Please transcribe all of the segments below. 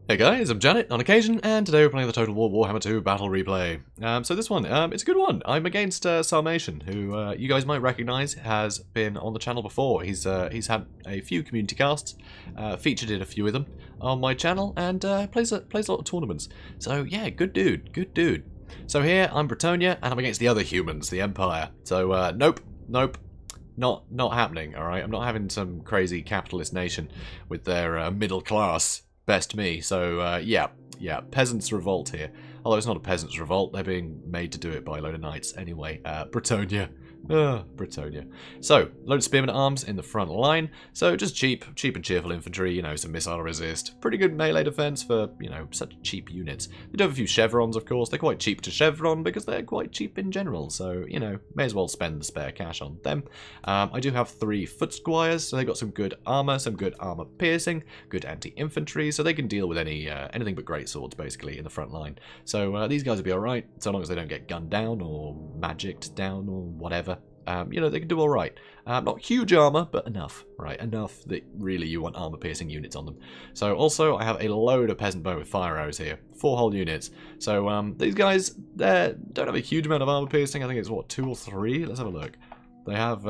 Hey guys, I'm Janet on occasion, and today we're playing the Total War Warhammer II Battle Replay. So this one, it's a good one. I'm against Sarmatian, who you guys might recognise, has been on the channel before. He's had a few community casts, featured in a few of them on my channel, and plays a lot of tournaments. So yeah, good dude, good dude. So here, I'm Bretonnia, and I'm against the other humans, the Empire. So nope, not happening, alright? I'm not having some crazy capitalist nation with their middle class best me. So yeah, peasants revolt here. Although it's not a peasants revolt, they're being made to do it by a load of knights anyway. Bretonnia. Bretonnia. So, load of spearmen at arms in the front line. So just cheap and cheerful infantry, you know, some missile resist. Pretty good melee defense for, you know, such cheap units. They do have a few chevrons, of course. They're quite cheap to chevron because they're quite cheap in general. So, you know, may as well spend the spare cash on them. I do have 3 foot squires, so they've got some good armor piercing, good anti-infantry, so they can deal with anything but great swords, basically, in the front line. So these guys will be alright, so long as they don't get gunned down or magicked down or whatever. You know, they can do alright. Not huge armor, but enough, right? Enough that really you want armor-piercing units on them. So also, I have a load of peasant bow with fire arrows here. 4 whole units. So these guys, they don't have a huge amount of armor-piercing. I think it's, what, 2 or 3? Let's have a look. They have,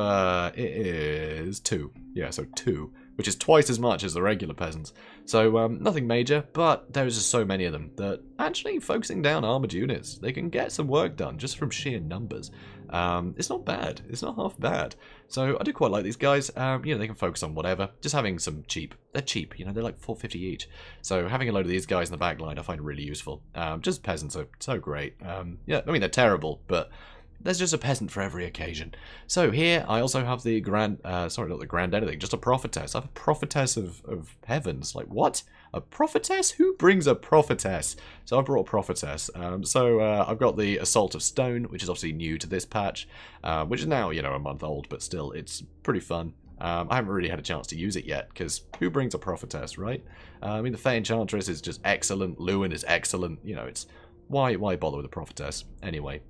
it is 2. Yeah, so 2. Which is twice as much as the regular peasants. So nothing major, but there's just so many of them that actually focusing down armored units, they can get some work done just from sheer numbers. It's not bad. It's not half bad. So I do quite like these guys. You know, they can focus on whatever. Just having some cheap. They're cheap, you know, they're like 450 each. So having a load of these guys in the back line I find really useful. Just peasants are so great. Yeah, I mean, they're terrible, but there's just a peasant for every occasion. So here, I also have the just a prophetess. I have a prophetess of heavens. Like, what? A prophetess? Who brings a prophetess? So I brought a prophetess. I've got the Assault of Stone, which is obviously new to this patch, which is now, you know, a month old, but still, it's pretty fun. I haven't really had a chance to use it yet, because who brings a prophetess, right? I mean, the Fey Enchantress is just excellent. Lewin is excellent. You know, it's... Why bother with a prophetess? Anyway.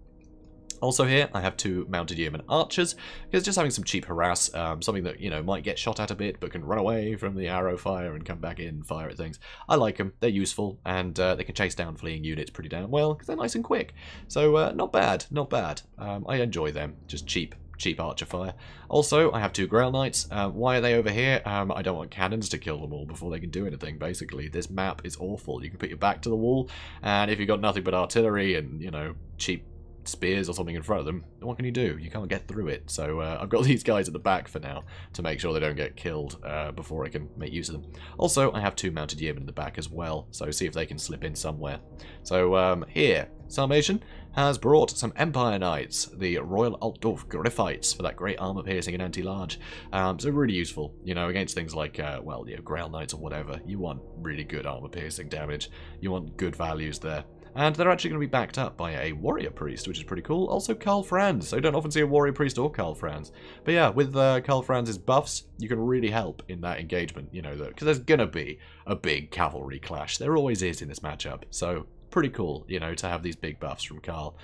Also here, I have 2 mounted yeoman archers, because just having some cheap harass, something that, you know, might get shot at a bit, but can run away from the arrow fire and come back in and fire at things. I like them, they're useful, and they can chase down fleeing units pretty damn well, because they're nice and quick. So, not bad, not bad. I enjoy them, just cheap archer fire. Also, I have 2 Grail Knights. Why are they over here? I don't want cannons to kill them all before they can do anything, basically. This map is awful. You can put your back to the wall, and if you've got nothing but artillery and, you know, cheap spears or something in front of them, what can you do? You can't get through it. So I've got these guys at the back for now to make sure they don't get killed before I can make use of them. Also, I have 2 mounted yeomen in the back as well, so see if they can slip in somewhere. So here, Sarmatian has brought some Empire Knights, the Royal Altdorf Griffites, for that great armor piercing and anti-large. So really useful, you know, against things like, well, you know, Grail Knights or whatever. You want really good armor piercing damage. You want good values there. And they're actually going to be backed up by a warrior priest, which is pretty cool. Also Karl Franz, so you don't often see a warrior priest or Karl Franz. But yeah, with Karl Franz's buffs, you can really help in that engagement, you know, because there's going to be a big cavalry clash. There always is in this matchup, so pretty cool, you know, to have these big buffs from Karl.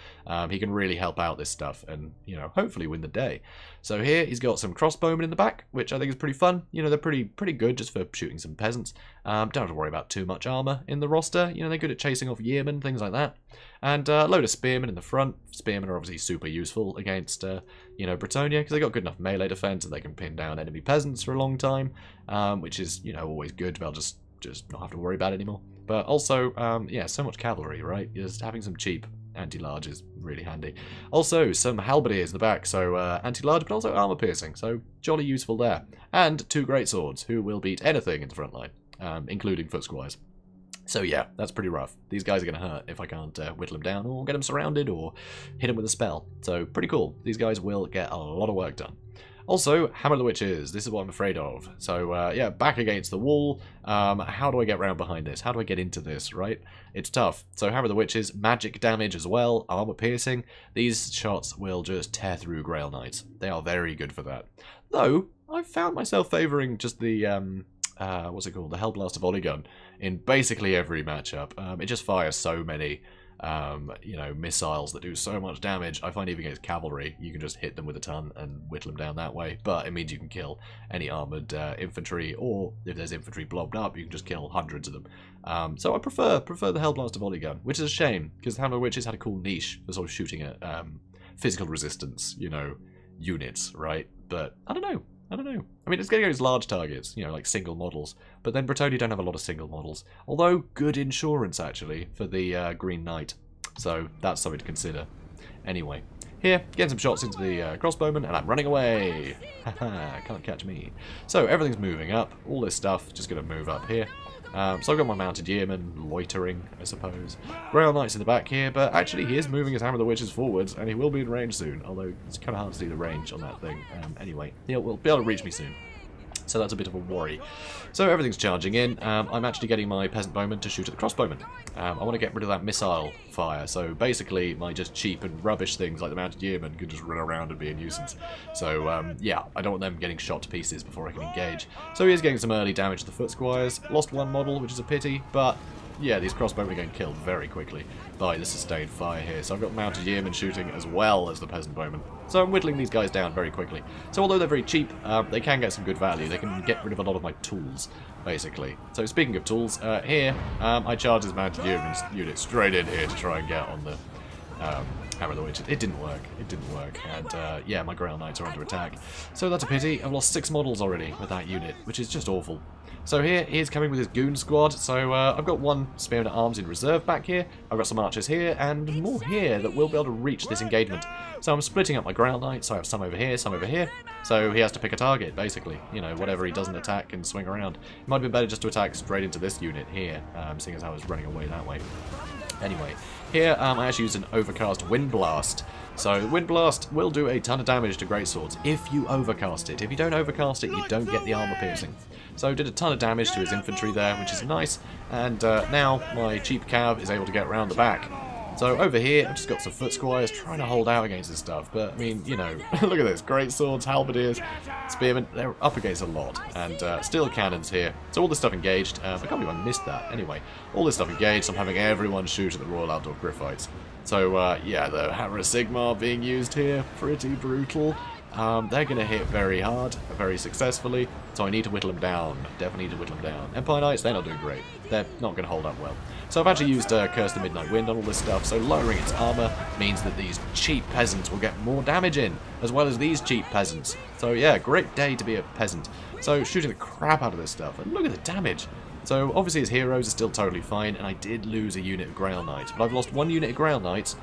He can really help out this stuff and, you know, hopefully win the day. So here he's got some crossbowmen in the back, which I think is pretty fun. You know, they're pretty good just for shooting some peasants. Don't have to worry about too much armor in the roster. You know, they're good at chasing off yeomen, things like that. And a load of spearmen in the front. Spearmen are obviously super useful against, you know, Bretonnia, because they got good enough melee defense that they can pin down enemy peasants for a long time, which is, you know, always good. They'll just not have to worry about it anymore. But also, yeah, so much cavalry, right? Just having some cheap anti-large is really handy. Also, some halberdiers in the back, so anti-large, but also armor-piercing, so jolly useful there. And 2 greatswords, who will beat anything in the front line, including foot squires. So yeah, that's pretty rough. These guys are going to hurt if I can't whittle them down, or get them surrounded, or hit them with a spell. So pretty cool. These guys will get a lot of work done. Also, Hammer of the Witches, this is what I'm afraid of. So, yeah, back against the wall. How do I get round behind this? How do I get into this, right? It's tough. So, Hammer of the Witches, magic damage as well, armor piercing. These shots will just tear through Grail Knights. They are very good for that. Though, I've found myself favouring just the, what's it called? The Hellblast of Railgun in basically every matchup. It just fires so many you know, missiles that do so much damage. I find even against cavalry, you can just hit them with a ton and whittle them down that way. But it means you can kill any armoured infantry, or if there's infantry blobbed up, you can just kill hundreds of them. So I prefer the Hellblaster volley gun, which is a shame, because the Hammer of Witches had a cool niche for sort of shooting at physical resistance, you know, units, right? But I don't know. I mean, it's going to go as large targets, you know, like single models. But then Bretonnia don't have a lot of single models. Although, good insurance, actually, for the Green Knight. So, that's something to consider. Anyway, here, getting some shots into the crossbowman, and I'm running away! Haha, can't catch me. So, everything's moving up. All this stuff, just going to move up here. So I've got my mounted yeoman loitering, I suppose. Grail Knight's in the back here, but actually he is moving his Hammer of the Witches forwards, and he will be in range soon, although it's kind of hard to see the range on that thing. Anyway, he'll be able to reach me soon. So that's a bit of a worry. So everything's charging in. I'm actually getting my peasant bowman to shoot at the crossbowman. I want to get rid of that missile fire. So basically, my just cheap and rubbish things like the mounted yeoman can just run around and be a nuisance. So yeah, I don't want them getting shot to pieces before I can engage. So he is getting some early damage to the foot squires. Lost one model, which is a pity, but yeah, these crossbowmen are getting killed very quickly by the sustained fire here. So I've got mounted yeomen shooting as well as the peasant bowman. So I'm whittling these guys down very quickly. So although they're very cheap, they can get some good value. They can get rid of a lot of my tools, basically. So speaking of tools, here I charged this mounted yeoman unit straight in here to try and get on the Hammer of the Witches. It didn't work. It didn't work. And yeah, my Grail Knights are under attack. So that's a pity. I've lost 6 models already with that unit, which is just awful. So here, he's coming with his goon squad. So I've got one spearman at arms in reserve back here. I've got some archers here, and more here that will be able to reach this engagement. So I'm splitting up my Grail Knights. So I have some over here, some over here. So he has to pick a target, basically. You know, whatever he doesn't attack can swing around. It might be better just to attack straight into this unit here, seeing as I was running away that way. Anyway, here I actually used an overcast wind blast. So the wind blast will do a ton of damage to greatswords if you overcast it. If you don't overcast it, you don't get the armor piercing. So did a ton of damage to his infantry there, which is nice. And now my cheap cav is able to get around the back. So over here, I've just got some foot squires trying to hold out against this stuff. But, I mean, you know, look at this. Great swords, halberdiers, spearmen, they're up against a lot. And steel cannons here. So all this stuff engaged. I can't believe I missed that. Anyway, all this stuff engaged. I'm having everyone shoot at the Royal Outdoor Griffites. So, yeah, the Hammer of Sigmar being used here. Pretty brutal. They're going to hit very hard, very successfully, so I need to whittle them down. Definitely need to whittle them down. Empire Knights, they're not doing great. They're not going to hold up well. So I've actually used Curse the Midnight Wind on all this stuff, so lowering its armor means that these cheap peasants will get more damage in, as well as these cheap peasants. So yeah, great day to be a peasant. So shooting the crap out of this stuff, and look at the damage. So obviously his heroes are still totally fine, and I did lose a unit of Grail Knights, but I've lost one unit of Grail Knights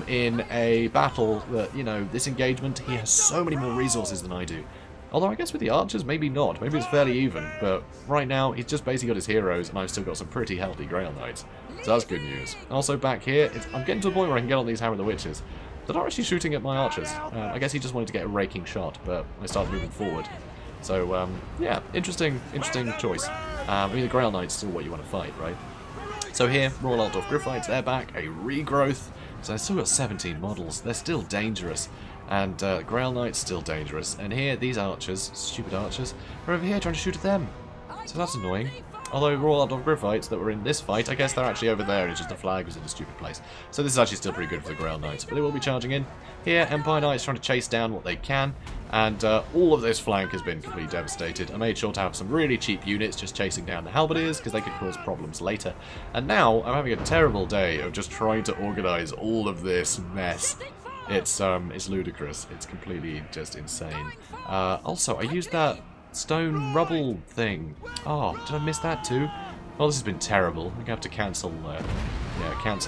in a battle that, you know, this engagement, he has so many more resources than I do. Although I guess with the archers, maybe not. Maybe it's fairly even, but right now he's just basically got his heroes, and I've still got some pretty healthy Grail Knights. So that's good news. Also back here, I'm getting to a point where I can get on these Hammer of the Witches. They're not actually shooting at my archers. I guess he just wanted to get a raking shot, but I started moving forward. So, yeah, interesting choice. I mean, the Grail Knight's still what you want to fight, right? So here, Royal Outdoor Griffites, they're back, a regrowth. So I've still got 17 models. They're still dangerous. And Grail Knight's still dangerous. And here, these archers, stupid archers, are over here trying to shoot at them. So that's annoying. Although Royal Outdoor Griffites that were in this fight, I guess they're actually over there, and it's just the flag was in a stupid place. So this is actually still pretty good for the Grail Knights, but they will be charging in. Here, Empire Knights trying to chase down what they can, and all of this flank has been completely devastated. I made sure to have some really cheap units just chasing down the halberdiers, because they could cause problems later. And now, I'm having a terrible day of just trying to organise all of this mess. It's ludicrous. It's completely just insane. Also, I used that stone rubble thing. Oh, did I miss that too? Well, this has been terrible. I'm going to have to cancel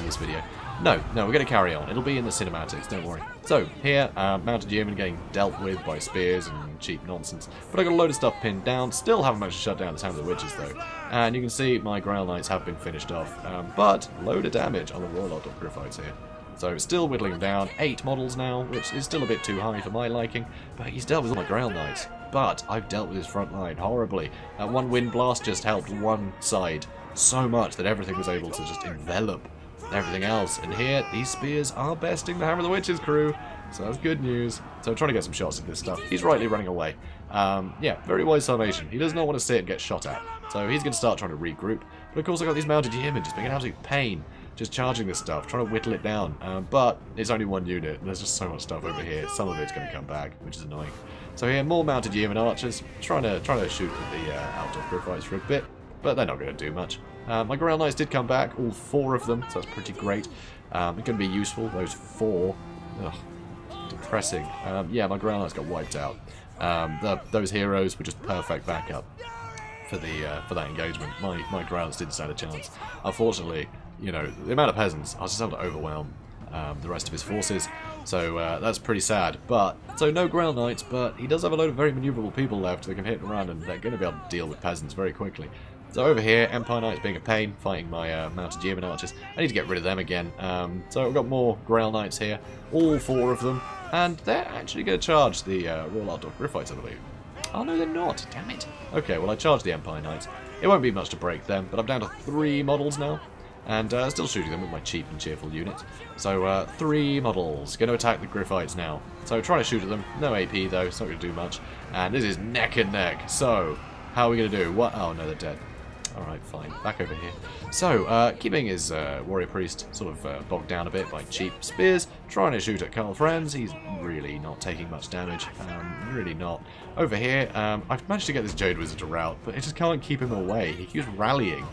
this video. No, we're going to carry on. It'll be in the cinematics, don't worry. So, here, mounted yeomen getting dealt with by spears and cheap nonsense. But I got a load of stuff pinned down. Still haven't managed to shut down the Hammer of the Witches, though. And you can see my Grail Knights have been finished off. But, load of damage on the Royal Outdoor Griffites here. So, still whittling them down. 8 models now, which is still a bit too high for my liking. But he's dealt with all my Grail Knights. But I've dealt with his front line horribly. One wind blast just helped one side so much that everything was able to just envelop everything else. And here, these spears are besting the Hammer of the Witches crew. So that's good news. So I'm trying to get some shots at this stuff. He's rightly running away. Yeah, very wise Sarmatian. He does not want to sit and get shot at. So he's going to start trying to regroup. But of course I got these mounted yeomen just being an absolute pain. just charging this stuff, trying to whittle it down. But it's only one unit, and there's just so much stuff over here. Some of it's going to come back, which is annoying. So here, more mounted yeoman archers, trying to shoot at the outdoor griffiths for a bit, but they're not going to do much. My Grail Knights did come back, all 4 of them, so that's pretty great. They're going to be useful, those 4. Ugh, depressing. Yeah, my Grail Knights got wiped out. Those heroes were just perfect backup for that engagement. My Grail Knights didn't stand a chance. Unfortunately, you know, the amount of peasants, I was just able to overwhelm the rest of his forces, so that's pretty sad. But so no Grail Knights, but he does have a load of very maneuverable people left that can hit and run, and they're going to be able to deal with peasants very quickly. So over here, Empire Knights being a pain, fighting my mounted yeoman archers. I need to get rid of them again. So we've got more Grail Knights here, all 4 of them, and they're actually going to charge the Royal Outdoor Griffiths, I believe. Oh no, they're not. Damn it. Okay, well I charged the Empire Knights. It won't be much to break them, but I'm down to 3 models now. And still shooting them with my cheap and cheerful units. So 3 models. Going to attack the Griffites now. So trying to shoot at them. No AP though, it's not going to do much. And this is neck and neck. So, how are we going to do? What? Oh no, they're dead. Alright, fine. Back over here. So, keeping his warrior priest sort of bogged down a bit by cheap spears. Trying to shoot at Carl Franz. He's really not taking much damage. Really not. Over here, I've managed to get this Jade Wizard to rout, but I just can't keep him away. He keeps rallying,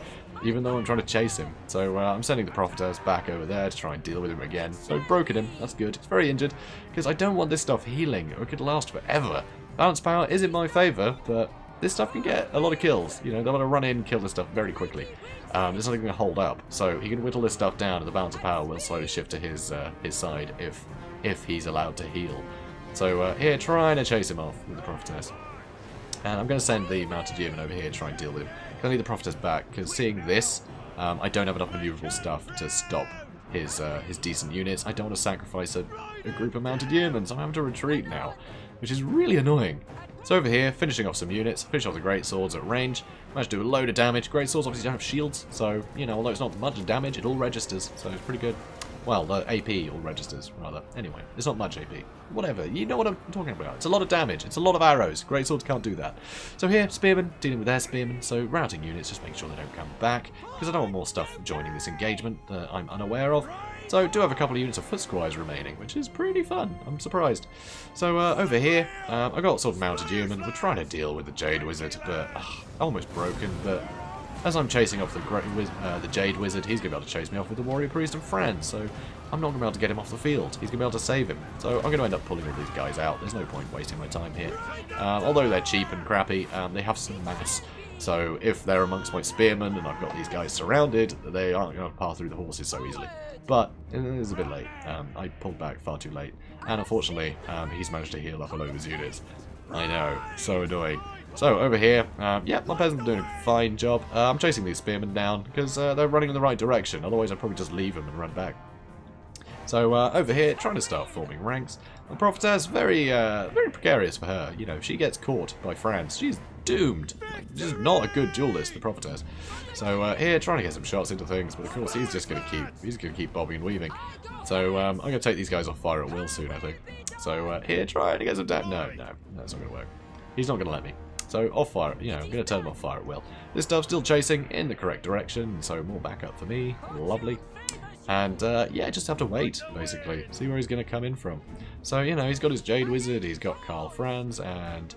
even though I'm trying to chase him. So I'm sending the Prophetess back over there to try and deal with him again. So broken him, that's good. He's very injured, because I don't want this stuff healing. It could last forever. Balance power is in my favour, but this stuff can get a lot of kills. You know, they're going to run in and kill this stuff very quickly. There's nothing going to hold up. So he can whittle this stuff down, and the balance of power will slowly shift to his side if he's allowed to heal. So here, trying to chase him off with the Prophetess. And I'm going to send the mounted yeoman over here to try and deal with him. I need the Prophetess back, because seeing this, I don't have enough maneuverable stuff to stop his decent units. I don't want to sacrifice a group of mounted yeomen, so I'm having to retreat now, which is really annoying. So over here, finishing off some units, finish off the great swords at range. Managed to do a load of damage. Great swords obviously don't have shields, so, you know, although it's not much damage, it all registers, so it's pretty good. Well, the AP all registers, rather. Anyway, it's not much AP. Whatever, you know what I'm talking about. It's a lot of damage, it's a lot of arrows. Great swords can't do that. So here, spearmen, dealing with their spearmen, so routing units, just make sure they don't come back, because I don't want more stuff joining this engagement that I'm unaware of. So do have a couple of units of foot squires remaining, which is pretty fun. I'm surprised. So over here, I've got sort of mounted yeomen. We're trying to deal with the Jade Wizard, but almost broken. But as I'm chasing off the Jade Wizard, he's going to be able to chase me off with the Warrior Priest and Friends. So I'm not going to be able to get him off the field. He's going to be able to save him. So I'm going to end up pulling all these guys out. There's no point wasting my time here. Although they're cheap and crappy, they have some mass. So if they're amongst my spearmen and I've got these guys surrounded, they aren't going to pass through the horses so easily. But it is a bit late. I pulled back far too late. And unfortunately, he's managed to heal up a load of his units. I know, so annoying. So over here, yeah, my peasants are doing a fine job. I'm chasing these spearmen down because they're running in the right direction. Otherwise I'd probably just leave them and run back. So over here, trying to start forming ranks. The Prophetess, very precarious for her. You know, she gets caught by Franz. She's doomed. Like, she's not a good duelist, the Prophetess. So here, trying to get some shots into things, but of course he's just going to keep bobbing and weaving. So I'm going to take these guys off fire at will soon, I think. So here, trying to get some damage. No, that's not going to work. He's not going to let me. So off fire, you know, I'm going to turn him off fire at will. This stuff's still chasing in the correct direction, so more backup for me. Lovely. And yeah, just have to wait, basically. See where he's going to come in from. So, you know, he's got his Jade Wizard, he's got Karl Franz, and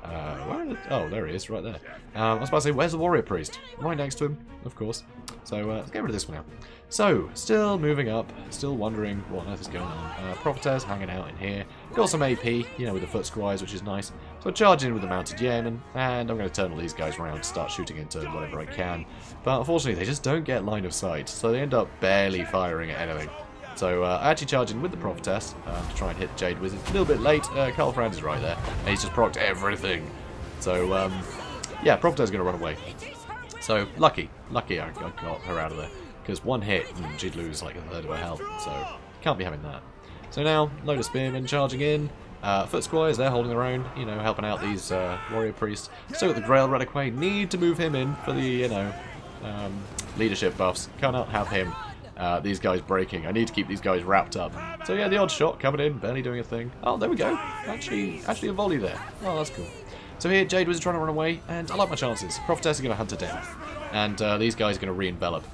oh, there he is, right there. I was about to say, where's the Warrior Priest? Right next to him, of course. So let's get rid of this one now. So, still moving up, still wondering what on earth is going on. Prophetess hanging out in here. Got some AP, you know, with the foot squires, which is nice. So I charge in with the mounted yeoman, and I'm going to turn all these guys around, start shooting into whatever I can. But unfortunately, they just don't get line of sight, so they end up barely firing at anything. So I actually charge in with the Prophetess to try and hit Jade Wizard. A little bit late. Karl Franz is right there, and he's just procced everything. So yeah, Prophetess is going to run away. So lucky I got her out of there, because one hit and she'd lose like a third of her health. So can't be having that. So now, load of spearmen charging in. Foot squires, they're holding their own, you know, helping out these warrior priests. Still got the Grail Reliquary. Need to move him in for the, you know, leadership buffs. Cannot have him. These guys breaking. I need to keep these guys wrapped up. So yeah, the odd shot coming in, barely doing a thing. Oh, there we go. Actually a volley there. Oh, that's cool. So here, Jade Wizard trying to run away, and I like my chances. Prophetess is going to hunt her down. and these guys are going to re-envelop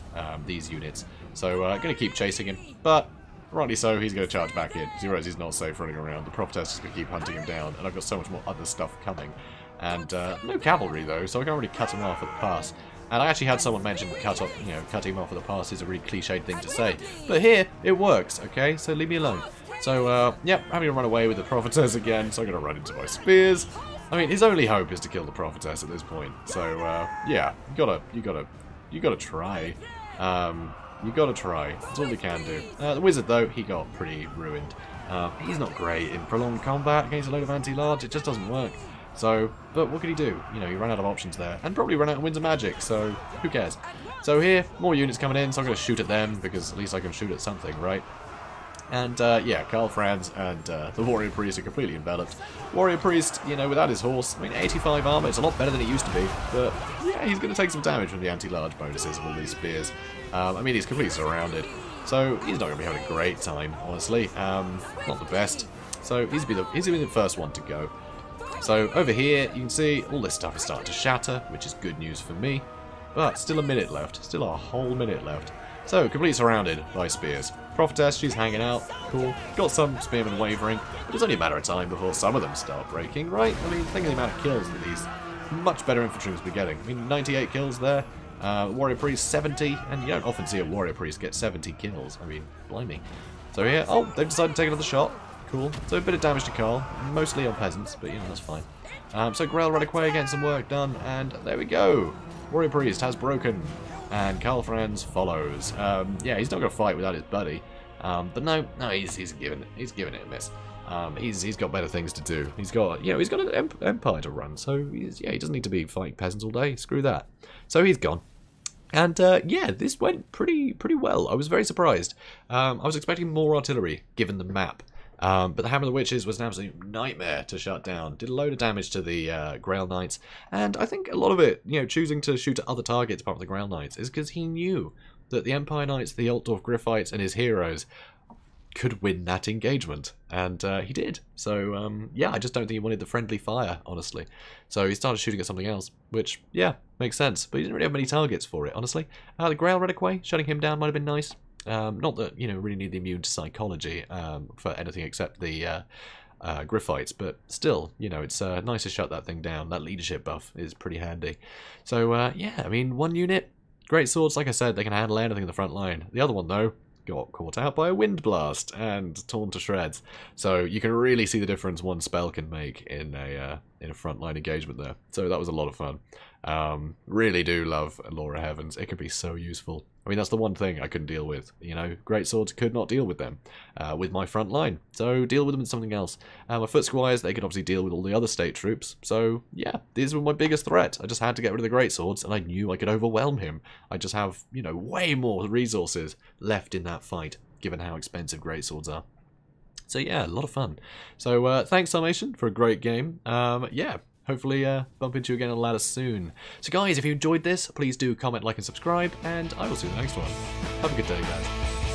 these units. So going to keep chasing him, but rightly so, he's going to charge back in. He realizes he's not safe running around. The Prophetess is going to keep hunting him down, and I've got so much more other stuff coming. And no cavalry though, so I can't really cut him off at the pass. And I actually had someone mention cutting him off at the pass is a really cliched thing to say, but here it works. Okay, so leave me alone. So yep, having to run away with the Prophetess again, so I'm going to run into my spears. I mean, his only hope is to kill the Prophetess at this point. So yeah, you gotta try. You gotta try. That's all you can do. The wizard though, he got pretty ruined. He's not great in prolonged combat against a load of anti-large. It just doesn't work. So, but what could he do? You know, he ran out of options there, and probably ran out of winds of magic. So who cares? So here, more units coming in. So I'm going to shoot at them because at least I can shoot at something, right? And yeah, Karl Franz and the Warrior Priest are completely enveloped. Warrior Priest, you know, without his horse, I mean, 85 armor, it's a lot better than it used to be. But yeah, he's going to take some damage from the anti-large bonuses of all these spears. I mean, he's completely surrounded. So he's not going to be having a great time, honestly. Not the best. So he's going to be the first one to go. So over here, you can see all this stuff is starting to shatter, which is good news for me. But still a minute left. Still a whole minute left. So, completely surrounded by spears. Prophetess, she's hanging out. Cool. Got some spearmen wavering. But it's only a matter of time before some of them start breaking, right? I mean, think of the amount of kills that these much better infantrymen will be getting. I mean, 98 kills there. Warrior Priest, 70. And you don't often see a Warrior Priest get 70 kills. I mean, blimey. So here, oh, they've decided to take another shot. Cool. So a bit of damage to Karl, mostly on peasants, but you know, that's fine. So Grail Reliquary getting some work done, and there we go. Warrior Priest has broken, and Karl Franz follows. Yeah, he's not going to fight without his buddy, but no, he's giving it a miss. He's got better things to do. He's got an empire to run, so he doesn't need to be fighting peasants all day. Screw that. So he's gone. And yeah, this went pretty well. I was very surprised. I was expecting more artillery given the map. But the Hammer of the Witches was an absolute nightmare to shut down. Did a load of damage to the Grail Knights, and I think a lot of it, you know, choosing to shoot at other targets apart from the Grail Knights is because he knew that the Empire Knights, the Altdorf Griffites, and his heroes could win that engagement, and he did. So yeah, I just don't think he wanted the friendly fire, honestly. So he started shooting at something else, which yeah, makes sense. But he didn't really have many targets for it, honestly. The Grail Reliquary, shutting him down might have been nice. Not that, you know, really need the immune to psychology for anything except the Griffites, but still, you know, it's nice to shut that thing down. That leadership buff is pretty handy. So, yeah, I mean, one unit, great swords, like I said, they can handle anything in the front line. The other one, though, got caught out by a wind blast and torn to shreds. So you can really see the difference one spell can make in a frontline engagement there. So that was a lot of fun. Really do love Laura Heavens. It can be so useful. I mean, that's the one thing I couldn't deal with. You know, great swords could not deal with them with my front line. So deal with them with something else. My foot squires, they could obviously deal with all the other state troops. So yeah, these were my biggest threat. I just had to get rid of the great swords, and I knew I could overwhelm him. I just have, you know, way more resources left in that fight, given how expensive great swords are. So yeah, a lot of fun. So thanks, Sarmatian, for a great game. Yeah. Hopefully bump into you again on the ladder soon. So guys, if you enjoyed this, please do comment, like, and subscribe, and I will see you in the next one. Have a good day, guys.